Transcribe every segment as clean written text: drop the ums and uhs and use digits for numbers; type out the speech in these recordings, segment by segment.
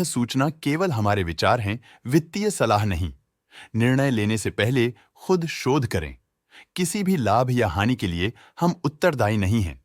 सूचना केवल हमारे विचार हैं, वित्तीय सलाह नहीं। निर्णय लेने से पहले खुद शोध करें। किसी भी लाभ या हानि के लिए हम उत्तरदायी नहीं हैं।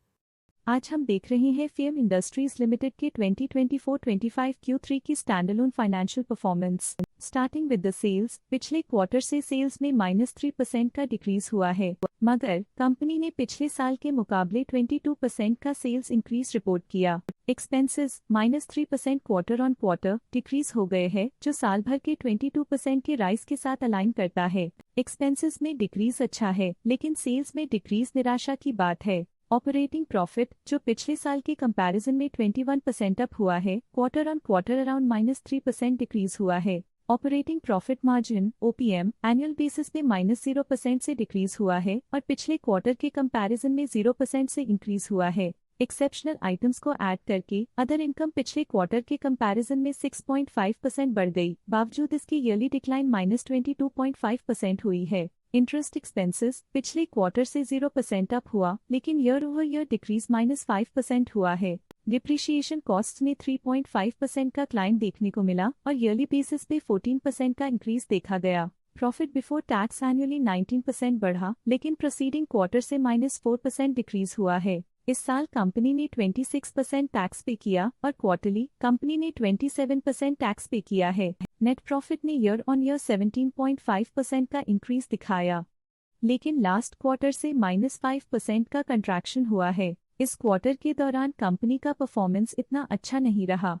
आज हम देख रहे हैं फेम इंडस्ट्रीज लिमिटेड के 2024-25 Q3 की standalone financial performance. Starting with the sales, पिछले क्वार्टर से सेल्स में -3% का डिक्रीज हुआ है, मगर कंपनी ने पिछले साल के मुकाबले 22% का सेल्स इंक्रीज रिपोर्ट किया। Expenses -3% quarter on quarter decrease हो गए हैं, जो साल भर के 22% के राइज के साथ अलाइन करता है। एक्सपेंसेस में डिक्रीज अच्छा है, लेकिन सेल्स में डिक्रीज निराशा की बात है। ऑपरेटिंग प्रॉफिट, जो पिछले साल के कंपैरिजन में 21% अप हुआ है, quarter on quarter around -3% decrease हुआ है। Operating profit margin OPM annual basis में -0% से डिक्रीज हुआ है और पिछले क्वार्टर के कंपैरिजन में 0% से इंक्रीज हुआ है। एक्सेप्शनल आइटम्स को ऐड करके अदर इनकम पिछले क्वार्टर के कंपैरिजन में 6.5% बढ़ गई, बावजूद इसकी ईयरली डिक्लाइन -22.5% हुई है। इंटरेस्ट एक्सपेंसेस पिछले क्वार्टर से 0% अप हुआ, लेकिन ईयर ओवर ईयर डिक्रीज -5% हुआ है। डिप्रिशिएशन कॉस्ट में 3.5% का क्लाइम देखने को मिला और ईयरली बेसिस पे 14% का इंक्रीज देखा गया। प्रॉफिट बिफोर टैक्स एनुअली 19% बढ़ा, लेकिन प्रोसीडिंग क्वार्टर से -4% डिक्रीज हुआ है। इस साल कंपनी ने 26% टैक्स पे किया और क्वार्टरली कंपनी ने 27% टैक्स पे किया है। नेट प्रॉफिट ने ईयर ऑन ईयर 17.5% का इंक्रीज दिखाया, लेकिन लास्ट क्वार्टर से -5% का कंट्रैक्शन हुआ है। इस क्वार्टर के दौरान कंपनी का परफॉर्मेंस इतना अच्छा नहीं रहा।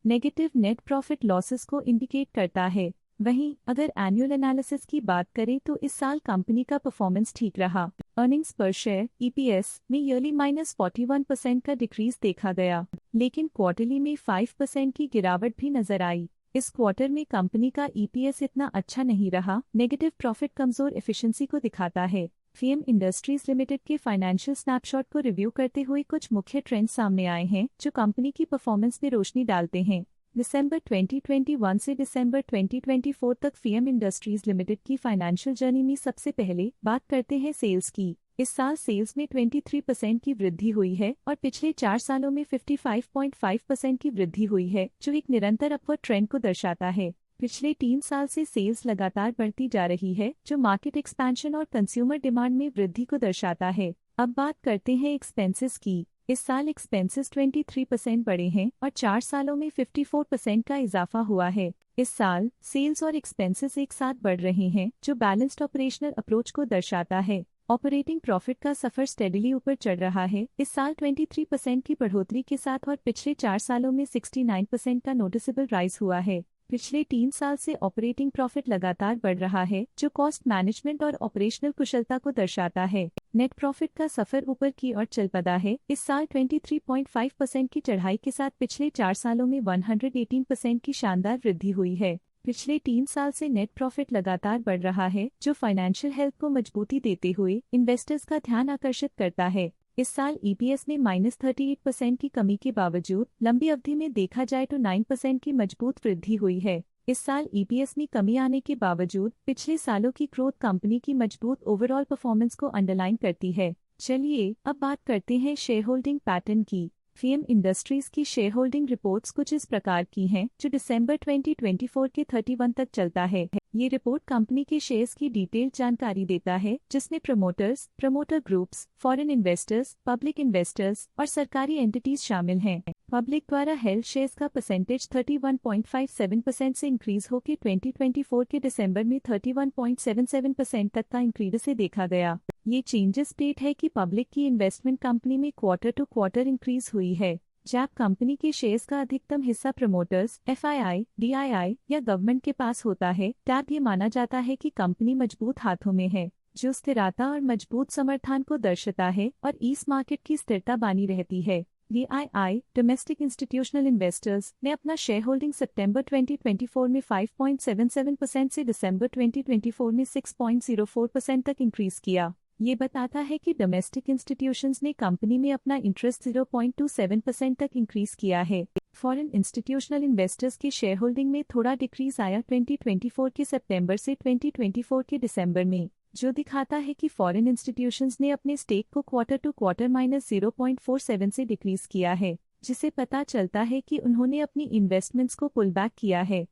नेगेटिव नेट प्रॉफिट लॉसेस को इंडिकेट करता है। वहीं अगर एनुअल एनालिसिस की बात करें तो इस साल कंपनी का परफॉर्मेंस ठीक रहा। अर्निंग्स पर शेयर EPS में ईयरली -41% का डिक्रीज देखा गया, लेकिन क्वार्टरली में 5% की गिरावट भी नजर आई। इस क्वार्टर में कंपनी का EPS इतना अच्छा नहीं रहा। नेगेटिव प्रॉफिट कमजोर एफिशिएंसी को दिखाता है। फेम इंडस्ट्रीज लिमिटेड के फाइनेंशियल स्नैपशॉट को रिव्यू करते हुए कुछ मुख्य ट्रेंड्स सामने आए हैं जो कंपनी की परफॉर्मेंस में रोशनी डालते हैं। दिसंबर 2021 से दिसंबर 2024 तक फेम इंडस्ट्रीज लिमिटेड की फाइनेंशियल जर्नी में सबसे पहले बात करते हैं सेल्स की। इस साल सेल्स में 23% की वृद्धि हुई है और पिछले 4 सालों में 55.5% की वृद्धि हुई है, जो एक निरंतर अपवर्ड ट्रेंड को दर्शाता है। पिछले 3 साल से सेल्स लगातार बढ़ती जा रही है, जो मार्केट एक्सपेंशन और कंज्यूमर डिमांड में वृद्धि को दर्शाता है। अब बात करते हैं एक्सपेंसेस की। इस साल एक्सपेंसेस 23% बढ़े हैं और 4 सालों में 54% का इजाफा हुआ है। इस साल सेल्स और एक्सपेंसेस एक साथ बढ़ रहे हैं, जो बैलेंस्ड ऑपरेशनल अप्रोच को दर्शाता है। ऑपरेटिंग प्रॉफिट का सफर स्टेडिली ऊपर चढ़ रहा है, इस साल 23% की बढ़ोतरी के साथ और पिछले 4 सालों में 69% का नोटिसेबल राइज हुआ है। पिछले 3 साल से ऑपरेटिंग प्रॉफिट लगातार बढ़ रहा है, जो कॉस्ट मैनेजमेंट और ऑपरेशनल कुशलता को दर्शाता है। नेट प्रॉफिट का सफर ऊपर की ओर चल पड़ा है, इस साल 23.5% की चढ़ाई के साथ पिछले 4 सालों में 118% की शानदार वृद्धि हुई है। पिछले 3 साल से नेट प्रॉफिट लगातार बढ़ रहा है, जो फाइनेंशियल हेल्थ को मजबूती देते हुए इन्वेस्टर्स का ध्यान आकर्षित करता है। इस साल EPS में -38% की कमी के बावजूद लंबी अवधि में देखा जाए तो 9% की मजबूत वृद्धि हुई है। इस साल EPS में कमी आने के बावजूद पिछले सालों की ग्रोथ कंपनी की मजबूत ओवरऑल परफॉर्मेंस को अंडरलाइन करती है। चलिए अब बात करते हैं शेयर होल्डिंग पैटर्न की। फेम इंडस्ट्रीज की शेयर होल्डिंग रिपोर्ट्स कुछ इस प्रकार की हैं, जो दिसंबर 2024 के 31 तक चलता है। ये रिपोर्ट कंपनी के शेयर्स की डिटेल्ड जानकारी देता है, जिसमें promoters, promoter groups, foreign investors, public investors और सरकारी एंटिटीज शामिल हैं। पब्लिक द्वारा हेल्ड शेयर्स का परसेंटेज 31.57% से इंक्रीज होकर 2024 के दिसंबर में 31.77% तक का इंक्रीज से देखा गया। ये चेंजेस स्टेट है कि पब्लिक की इन्वेस्टमेंट कंपनी में क्वार्टर टू क्वार्टर इंक्रीज हुई है। जब कंपनी के शेयर्स का अधिकतम हिस्सा प्रमोटर्स, FII, DII या गवर्नमेंट के पास होता है, तब ये माना जाता है कि कंपनी मजबूत हाथों में है, जो स्थिरता और मजबूत समर्थन को दर्शाता है और इस मार्केट की स्थिरता बनी रहती है। DII डोमेस्टिक इंस्टीट्यूशनल इन्वेस्टर्स ने अपना शेयर होल्डिंग सितंबर 2024 में 5.77% से दिसंबर 2024 में 6.04% तक इंक्रीज किया। ये बताता है कि डोमेस्टिक इंस्टीट्यूशंस ने कंपनी में अपना इंटरेस्ट 0.27% तक इंक्रीज किया है। फॉरेन इंस्टीट्यूशनल इन्वेस्टर्स के शेयर होल्डिंग में थोड़ा डिक्रीज आया 2024 के सितंबर से 2024 के दिसंबर में, जो दिखाता है कि फॉरेन इंस्टीट्यूशंस ने अपने स्टेक को क्वार्टर टू क्वार्टर -0.47 से डिक्रीज किया है। जिसे पता चलता है कि उन्होंने अपनी इन्वेस्टमेंट्स को पुल बैक किया है।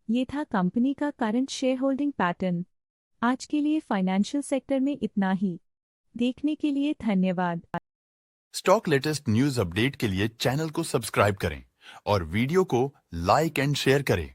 ये था कंपनी का करंट शेयर होल्डिंग पैटर्न। आज के लिए फाइनेंशियल सेक्टर में इतना ही। देखने के लिए धन्यवाद। स्टॉक लेटेस्ट न्यूज अपडेट के लिए चैनल को सब्सक्राइब करें और वीडियो को लाइक एंड शेयर करें।